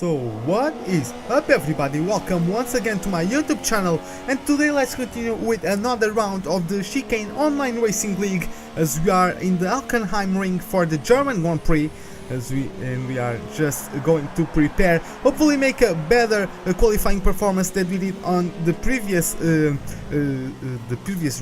So what is up everybody, welcome once again to my YouTube channel, and today let's continue with another round of the Chicane Online Racing League as we are in the Hungaroring for the German Grand Prix and we are just going to prepare, hopefully make a better qualifying performance than we did on the previous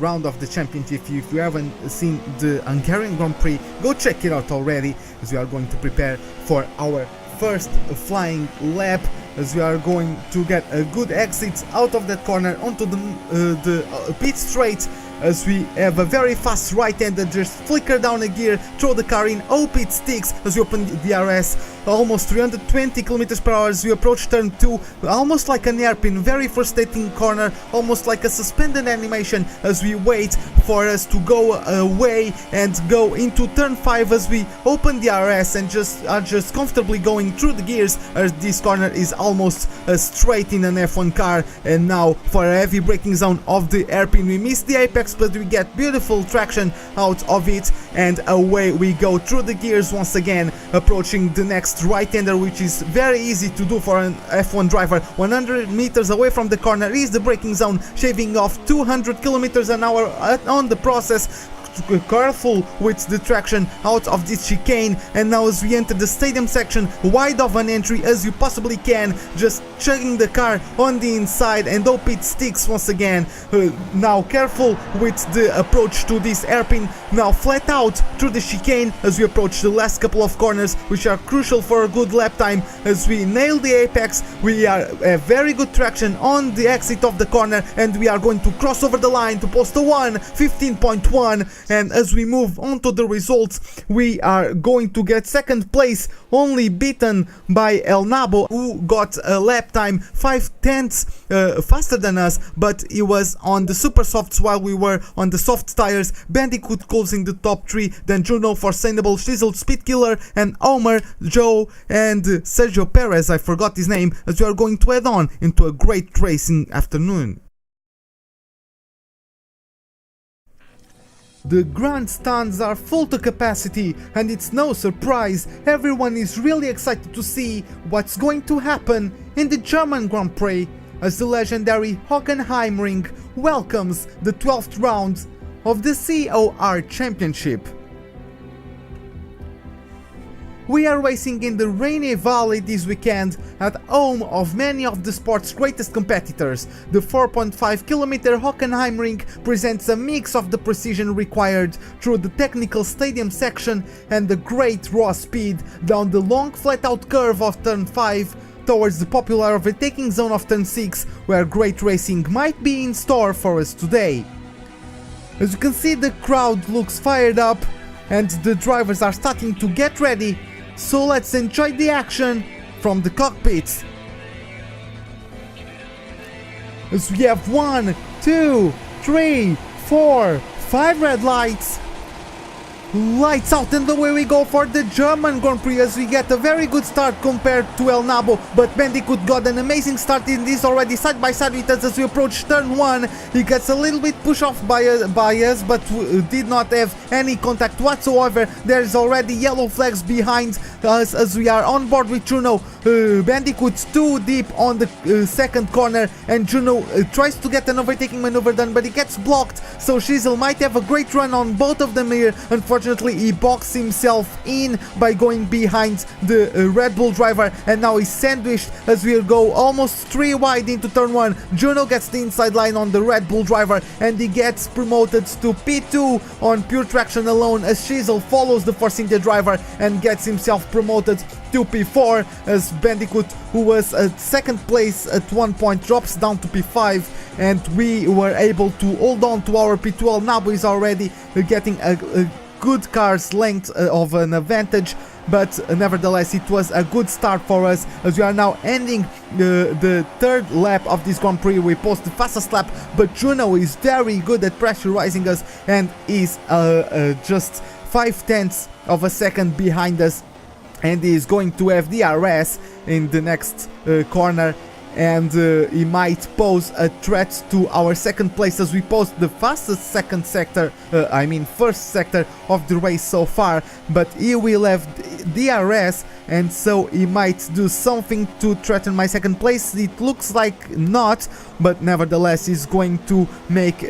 round of the championship. If you haven't seen the Hungarian Grand Prix, go check it out already, as we are going to prepare for our first flying lap, as we are going to get a good exit out of that corner onto the pit straight, as we have a very fast right-hander. Just flicker down a gear, throw the car in, hope it sticks as we open the DRS. Almost 320 km per hour as we approach turn 2, almost like an hairpin, very frustrating corner, almost like a suspended animation as we wait for us to go away and go into turn 5 as we open the DRS and are just comfortably going through the gears, as this corner is almost straight in an F1 car. And now for a heavy braking zone of the hairpin, we miss the apex, but we get beautiful traction out of it, and away we go through the gears once again, approaching the next right-hander, which is very easy to do for an F1 driver. 100 meters away from the corner is the braking zone, shaving off 200 kilometers an hour on the process. Careful with the traction out of this chicane, and now as we enter the stadium section, wide of an entry as you possibly can, just chugging the car on the inside and hope it sticks once again. Now careful with the approach to this hairpin, now flat out through the chicane as we approach the last couple of corners, which are crucial for a good lap time. As we nail the apex, we have very good traction on the exit of the corner, and we are going to cross over the line to post a 1:15.1. And as we move on to the results, we are going to get second place, only beaten by Elgato, who got a lap time 5/10 faster than us, but he was on the super softs while we were on the soft tires. Bandicoot closing the top 3, then Juno, Forsainable, Shizzle, Speed Killer, and Homer, Joe, and Sergio Perez, I forgot his name, as we are going to head on into a great racing afternoon. The grandstands are full to capacity, and it's no surprise, everyone is really excited to see what's going to happen in the German Grand Prix, as the legendary Hungaroring welcomes the 12th round of the COR Championship. We are racing in the rainy valley this weekend, at home of many of the sport's greatest competitors. The 4.5 km Hungaroring presents a mix of the precision required through the technical stadium section and the great raw speed down the long flat-out curve of turn 5 towards the popular overtaking zone of turn 6, where great racing might be in store for us today. As you can see, the crowd looks fired up and the drivers are starting to get ready. So let's enjoy the action from the cockpits. As we have 1, 2, 3, 4, 5 red lights. Lights out, and away we go for the German Grand Prix, as we get a very good start compared to Elgato, but Bandicoot got an amazing start in this already side by side with us. As we approach turn 1, he gets a little bit push off by us, but did not have any contact whatsoever. There's already yellow flags behind us as we are on board with Juno. Bandicoot's too deep on the second corner, and Juno tries to get an overtaking maneuver done, but he gets blocked, so Shizzle might have a great run on both of them here. Unfortunately, he boxed himself in by going behind the Red Bull driver, and now he's sandwiched as we go almost 3 wide into turn 1. Juno gets the inside line on the Red Bull driver, and he gets promoted to P2 on pure traction alone, as Shizzle follows the Force India driver and gets himself promoted to P4, as Bandicoot, who was at second place at one point, drops down to P5, and we were able to hold on to our P12. Now is already getting a good car's length of an advantage, but nevertheless it was a good start for us, as we are now ending the third lap of this Grand Prix. We post the fastest lap, but Juno is very good at pressurizing us and is just 0.5 of a second behind us, and is going to have DRS in the next corner. and he might pose a threat to our second place, as we post the fastest first sector of the race so far. But he will have DRS, and so he might do something to threaten my second place. It looks like not, but nevertheless he's going to make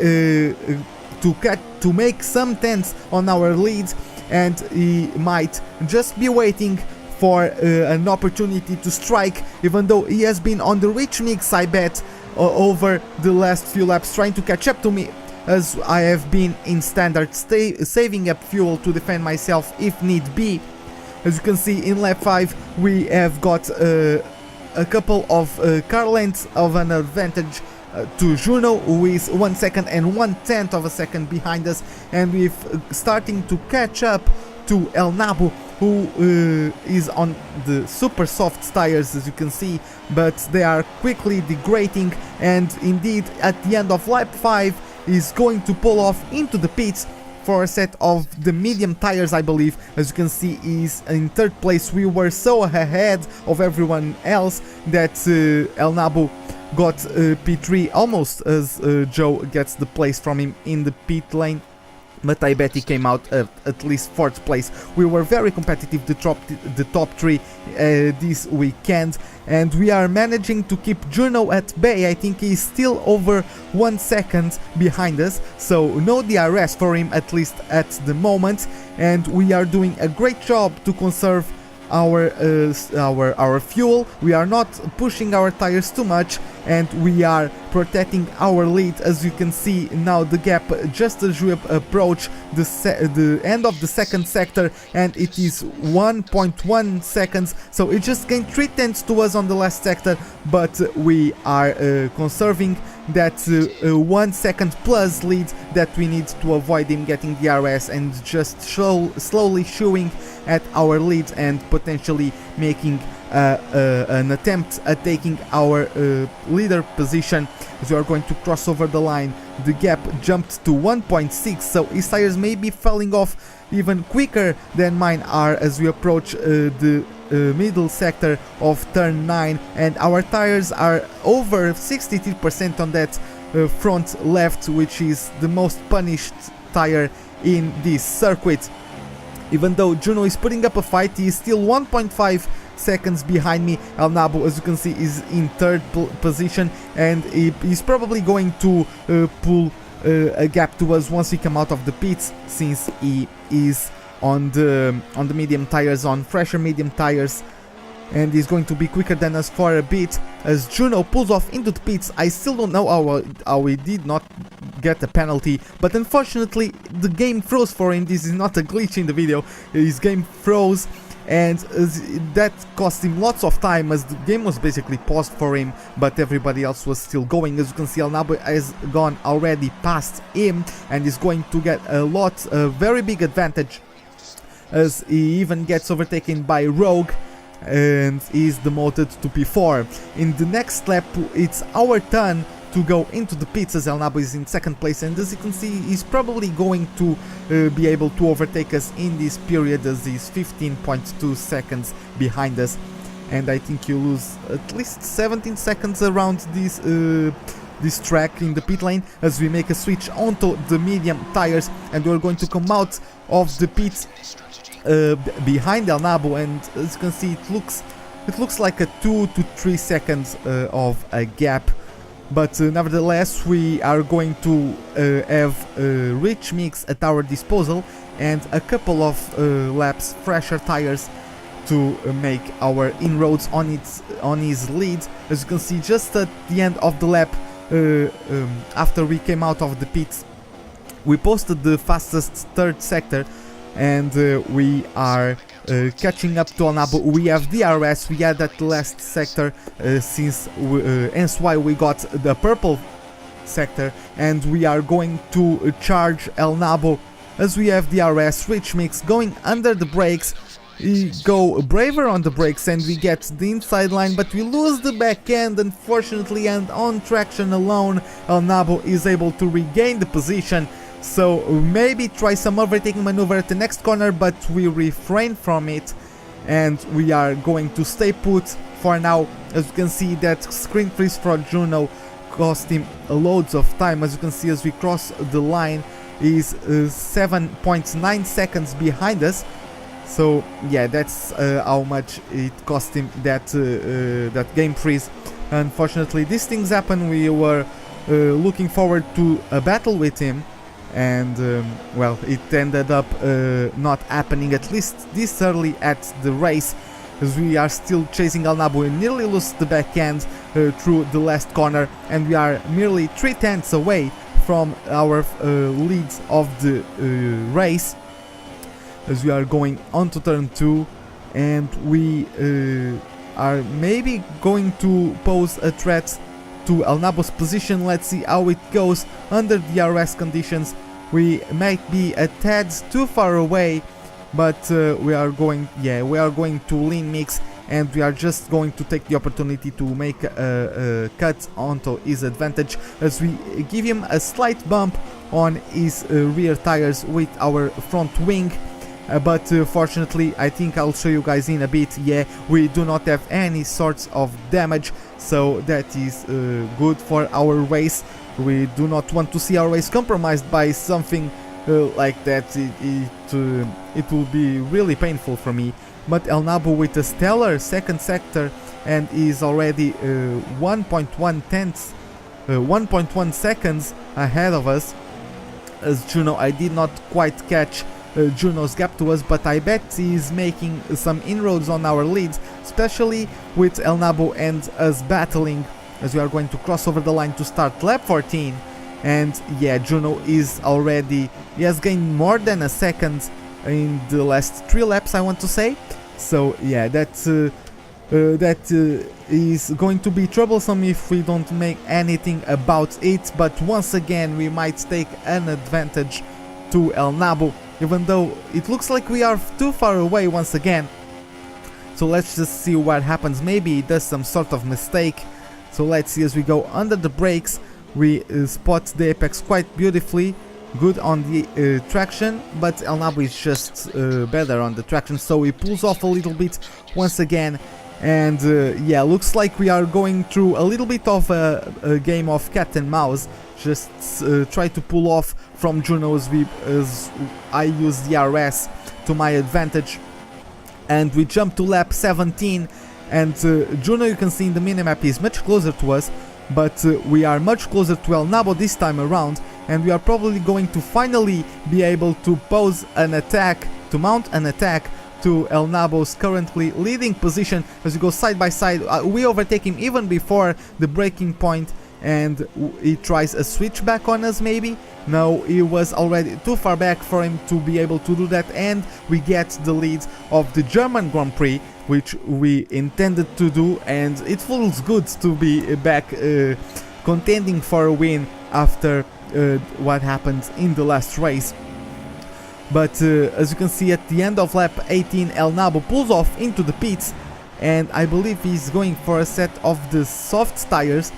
some tenths on our lead, and he might just be waiting for an opportunity to strike, even though he has been on the rich mix, I bet, over the last few laps, trying to catch up to me, as I have been in standard, saving up fuel to defend myself if need be. As you can see, in lap 5 we have got a couple of car lengths of an advantage to Juno, who is 1 second and 1/10 of a second behind us, and we're starting to catch up to El Nabu, who is on the super soft tires, as you can see, but they are quickly degrading, and indeed at the end of lap 5 is going to pull off into the pits for a set of the medium tires, I believe. As you can see, he's in third place. We were so ahead of everyone else that El Nabu got P3 almost as Joe gets the place from him in the pit lane. But I bet he came out at least 4th place. We were very competitive, the top 3 this weekend, and we are managing to keep Juno at bay. I think he's still over 1 second behind us, so no DRS for him, at least at the moment, and we are doing a great job to conserve our fuel. We are not pushing our tires too much, and we are protecting our lead. As you can see now, the gap just as we approach the end of the second sector, and it is 1.1 seconds, so it just gained 3/10 to us on the last sector, but we are conserving that 1 second plus lead that we need to avoid him getting DRS, and just slowly chewing at our lead and potentially making an attempt at taking our leader position. As we are going to cross over the line, the gap jumped to 1.6, so his tires may be falling off even quicker than mine are as we approach the middle sector of turn 9, and our tires are over 63% on that front left, which is the most punished tire in this circuit. Even though Juno is putting up a fight, he is still 1.5 seconds behind me. El Nabu, as you can see, is in third position, and he's probably going to pull a gap to us once we come out of the pits, since he is on the medium tires, on fresher medium tires, and he's going to be quicker than us for a bit. As Juno pulls off into the pits, I still don't know how he did not get a penalty, but unfortunately the game froze for him. This is not a glitch in the video, his game froze, and that cost him lots of time, as the game was basically paused for him, but everybody else was still going. As you can see, El Nabu has gone already past him, and is going to get a very big advantage, as he even gets overtaken by Rogue and is demoted to P4. In the next lap, it's our turn to go into the pits, as El Nabu is in second place, and as you can see, he's probably going to be able to overtake us in this period, as he's 15.2 seconds behind us, and I think you lose at least 17 seconds around this track in the pit lane, as we make a switch onto the medium tires, and we're going to come out of the pits behind El Nabu, and as you can see, it looks like a 2 to 3 seconds of a gap. But nevertheless, we are going to have a rich mix at our disposal, and a couple of laps fresher tires to make our inroads on his lead. As you can see, just at the end of the lap, after we came out of the pits, we posted the fastest third sector, and we are catching up to El Nabu. We have DRS, we had that last sector, hence why we got the purple sector, and we are going to charge El Nabu as we have DRS, rich mix, going under the brakes. We go braver on the brakes and we get the inside line, but we lose the back end, unfortunately, and on traction alone El Nabu is able to regain the position. So maybe try some overtaking maneuver at the next corner, but we refrain from it, and we are going to stay put for now As you can see, that screen freeze for Juno cost him loads of time. As you can see, as we cross the line, is 7.9 seconds behind us. So yeah, that's how much it cost him that that game freeze. Unfortunately, these things happen. We were looking forward to a battle with him, and well, it ended up not happening, at least this early at the race, as we are still chasing Elnabo. We nearly lost the back end through the last corner, and we are merely 3/10 away from our lead of the race, as we are going on to turn 2, and we are maybe going to pose a threat to Elnabo's position. Let's see how it goes under the DRS conditions. We might be a tad too far away, but we are going to lean mix, and we are just going to take the opportunity to make a cut onto his advantage, as we give him a slight bump on his rear tires with our front wing. But fortunately, I think I'll show you guys in a bit, yeah, we do not have any sorts of damage, so that is good for our race. We do not want to see our race compromised by something like that. It will be really painful for me. But Elnabo with a stellar second sector, and is already 1.1 seconds ahead of us. As Juno, I did not quite catch Juno's gap to us, but I bet he's making some inroads on our leads, especially with Elnabo and us battling, as we are going to cross over the line to start lap 14. And yeah, Juno is already, he has gained more than a second in the last 3 laps, I want to say. So yeah, that is going to be troublesome if we don't make anything about it. But once again, we might take an advantage to Elnabo, even though it looks like we are too far away once again. So let's just see what happens. Maybe he does some sort of mistake. So let's see, as we go under the brakes, we spot the apex quite beautifully, good on the traction, but Elnabo is just better on the traction, so he pulls off a little bit once again. And yeah, looks like we are going through a little bit of a game of cat and mouse. Just try to pull off from Juno as I use the RS to my advantage. And we jump to lap 17, and Juno, you can see in the minimap, is much closer to us, but we are much closer to Elnabo this time around, and we are probably going to finally be able to pose an attack, to mount an attack to Elnabo's currently leading position. As we go side by side, we overtake him even before the braking point, and he tries a switchback on us maybe. No, he was already too far back for him to be able to do that, and we get the lead of the German Grand Prix, which we intended to do, and it feels good to be back contending for a win after what happened in the last race. But as you can see, at the end of lap 18, Elnabo pulls off into the pits, and I believe he's going for a set of the soft tires,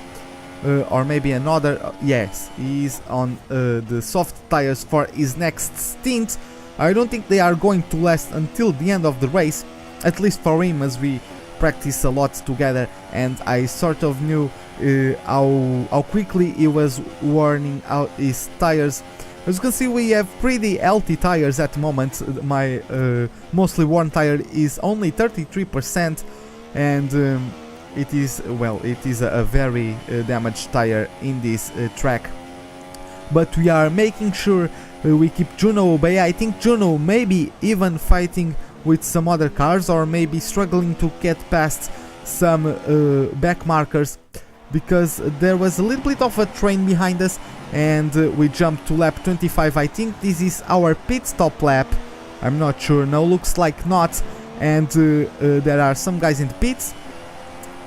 or maybe another. Yes, he's on the soft tires for his next stint. I don't think they are going to last until the end of the race, at least for him, as we practice a lot together, and I sort of knew how quickly he was wearing out his tires. As you can see, we have pretty healthy tires at the moment. My mostly worn tire is only 33%, and it is a very damaged tire in this track. But we are making sure we keep Juno away. I think Juno may be even fighting with some other cars, or maybe struggling to get past some back markers, because there was a little bit of a train behind us, and we jumped to lap 25. I think this is our pit stop lap. I'm not sure. No, looks like not. And there are some guys in the pits.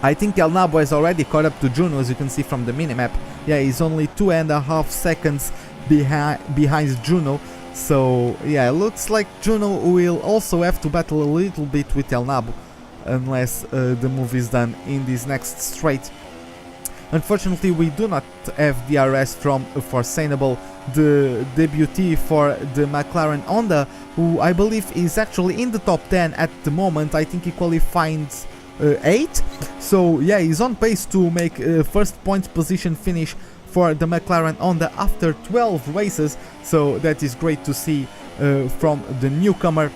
I think Elnabo has already caught up to Juno, as you can see from the minimap. Yeah, he's only 2.5 seconds behind Juno. So yeah, it looks like Juno will also have to battle a little bit with Elnabo, unless the move is done in this next straight. Unfortunately, we do not have DRS from Foreseeable, the debutee for the McLaren Honda, who I believe is actually in the top 10 at the moment. I think he qualified 8. So yeah, he's on pace to make first point position finish for the McLaren on the after 12 races, so that is great to see from the newcomer.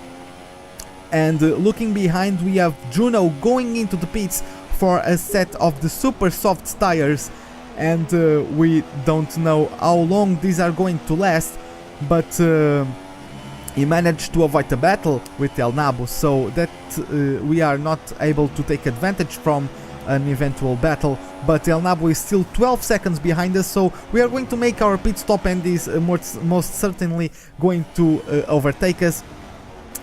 And looking behind, we have Juno going into the pits for a set of the super soft tires, and we don't know how long these are going to last, but he managed to avoid the battle with El Nabo, so that we are not able to take advantage from an eventual battle. But El Nabo is still 12 seconds behind us, so we are going to make our pit stop, and is most certainly going to overtake us,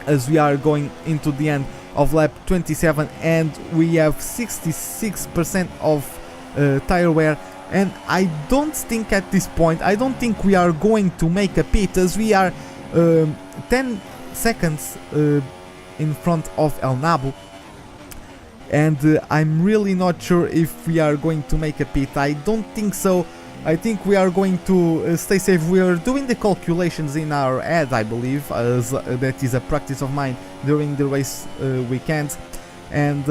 as we are going into the end of lap 27 and we have 66% of tire wear. And I don't think at this point, I don't think we are going to make a pit, as we are 10 seconds in front of El Nabo, and I'm really not sure if we are going to make a pit. I don't think so. I think we are going to stay safe. We are doing the calculations in our head, I believe, as that is a practice of mine during the race weekend. And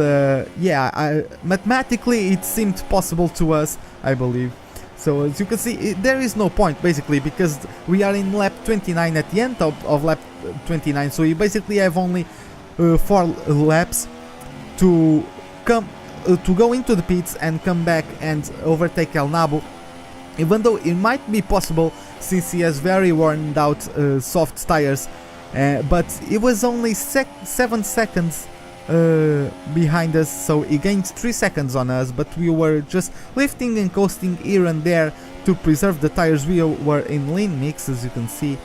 yeah, mathematically it seemed possible to us, I believe. So as you can see, there is no point basically, because we are in lap 29 at the end of lap 29, so you basically have only 4 laps to go into the pits and come back and overtake El Nabo. Even though it might be possible, since he has very worn out soft tires, but it was only 7 seconds behind us, so he gained 3 seconds on us, but we were just lifting and coasting here and there to preserve the tires. We were in lean mix, as you can see,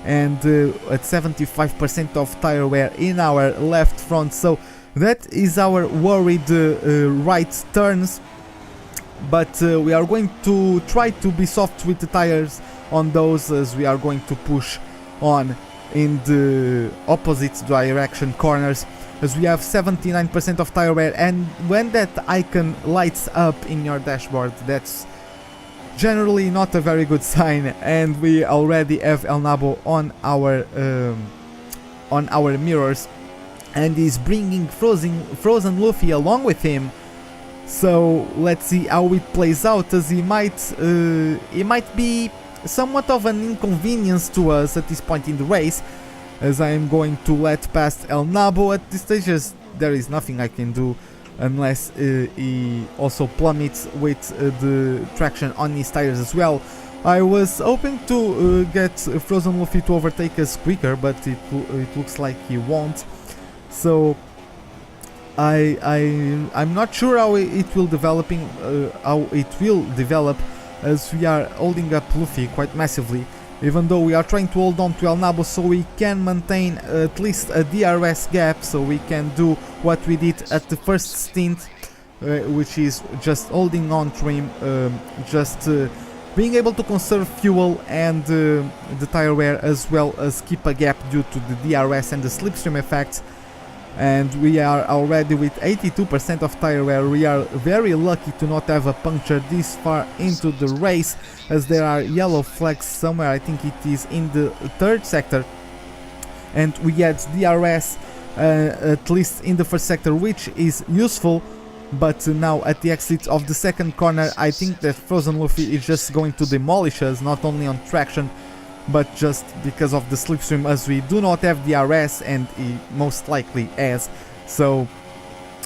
and at 75% of tire wear in our left front, so that is our worried right turns. But we are going to try to be soft with the tires on those, as we are going to push on in the opposite direction corners, as we have 79% of tire wear. And when that icon lights up in your dashboard, that's generally not a very good sign, and we already have El Nabo on our mirrors, and he's bringing Frozen Luffy along with him. So let's see how it plays out, as he might be somewhat of an inconvenience to us at this point in the race, as I am going to let past El Nabo at this stage, as there is nothing I can do unless he also plummets with the traction on his tires as well. I was hoping to get Frozen Luffy to overtake us quicker, but it looks like he won't. So I'm not sure how it will develop, as we are holding up Luffy quite massively, even though we are trying to hold on to El Nabo so we can maintain at least a DRS gap, so we can do what we did at the first stint, which is just holding on to him, being able to conserve fuel and the tire wear, as well as keep a gap due to the DRS and the slipstream effect. And we are already with 82% of tire wear. We are very lucky to not have a puncture this far into the race, as there are yellow flags somewhere. I think it is in the 3rd sector, and we had DRS at least in the 1st sector, which is useful. But now at the exit of the 2nd corner, I think that Frozen Luffy is just going to demolish us, not only on traction, but just because of the slipstream, as we do not have DRS, and he most likely has. So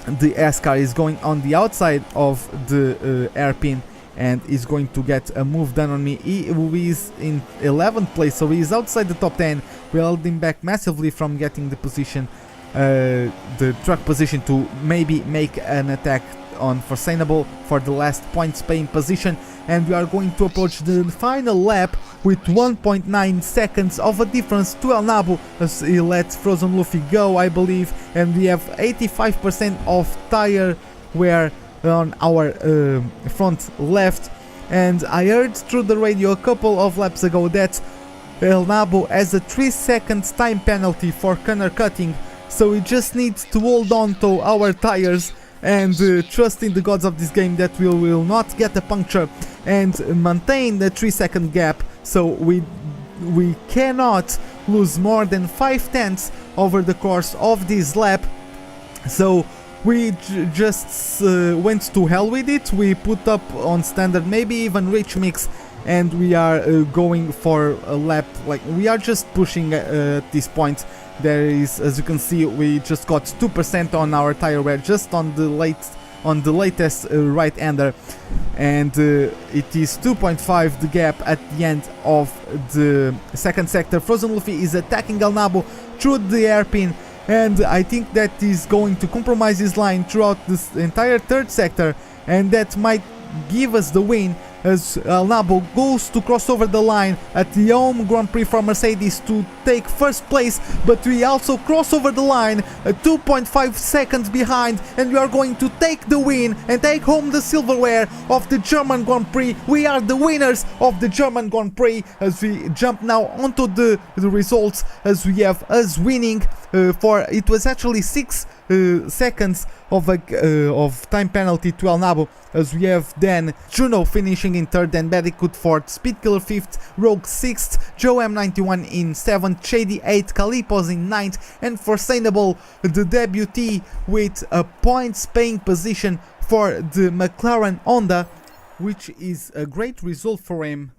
the S-car is going on the outside of the hairpin and is going to get a move done on me. He is in 11th place, so he is outside the top 10. We held him back massively from getting the position, the truck position, to maybe make an attack on Foreseeable for the last points paying position. And we are going to approach the final lap with 1.9 seconds of a difference to El Nabo, as he lets Frozen Luffy go, I believe, and we have 85% of tire wear on our front left. And I heard through the radio a couple of laps ago that El Nabo has a 3-second time penalty for corner cutting, so he just needs to hold on to our tires and trust in the gods of this game that we will not get a puncture and maintain the 3-second gap, so we cannot lose more than 5 tenths over the course of this lap. So we just went to hell with it. We put up on standard, maybe even rich mix, and we are going for a lap. Like, we are just pushing at this point. There is, as you can see, we just got 2% on our tire wear just on the latest right-hander, and it is 2.5 the gap at the end of the second sector. Frozen Luffy is attacking El Nabo through the hairpin, and I think that is going to compromise his line throughout this entire third sector, and that might give us the win, as El Nabo goes to cross over the line at the home Grand Prix for Mercedes to take first place, but we also cross over the line 2.5 seconds behind, and we are going to take the win and take home the silverware of the German Grand Prix. We are the winners of the German Grand Prix, as we jump now onto the results, as we have us winning for, it was actually 6 seconds of time penalty to El Nabo, as we have then Juno finishing in 3rd, then Bandicoot 4th, Speedkiller 5th, Rogue 6th, Joe M91 in 7th, Shady 8th, Calipos in 9th, and Forsainable, the debutee, with a points paying position for the McLaren Honda, which is a great result for him.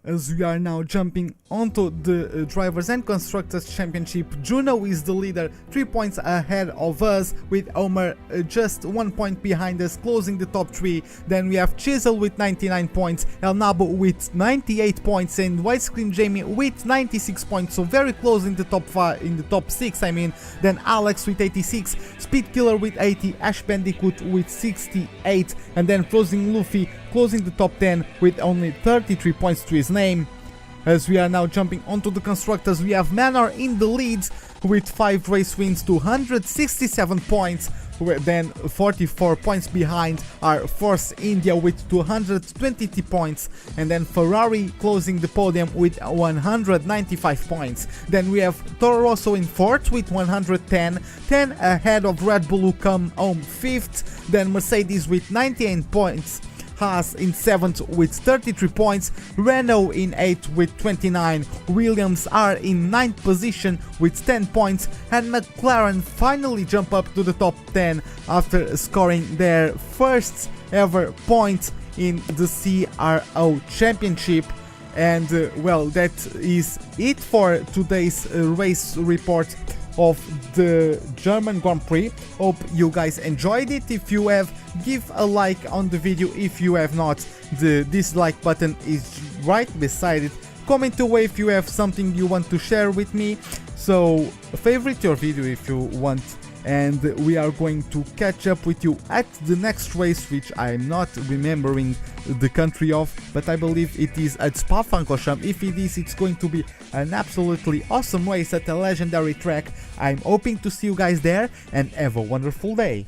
As we are now jumping onto the Drivers and Constructors Championship, Juno is the leader, 3 points ahead of us, with Homer just 1 point behind us, closing the top 3. Then we have Chisel with 99 points, El Nabo with 98 points, and White Cream Jamie with 96 points, so very close in the top 5, in the top 6 I mean. Then Alex with 86, Speedkiller with 80, Ash Bandicoot with 68, and then Frozen Luffy closing the top 10 with only 33 points to his name. As we are now jumping onto the constructors, we have Manor in the lead with 5 race wins, 267 points. Then 44 points behind are Force India with 220 points, and then Ferrari closing the podium with 195 points. Then we have Toro Rosso in 4th with 110, 10 ahead of Red Bull, who come home 5th. Then Mercedes with 98 points, Haas in 7th with 33 points, Renault in 8th with 29, Williams are in 9th position with 10 points, and McLaren finally jump up to the top 10 after scoring their first ever point in the CRO Championship. And well, that is it for today's race report of the German Grand Prix. Hope you guys enjoyed it. If you have, give a like on the video. If you have not, the dislike button is right beside it. Comment away if you have something you want to share with me. So favorite your video if you want, and we are going to catch up with you at the next race, which I'm not remembering the country of, but I believe it is at Spa-Francorchamps. If it is, it's going to be an absolutely awesome race at a legendary track. I'm hoping to see you guys there, and have a wonderful day.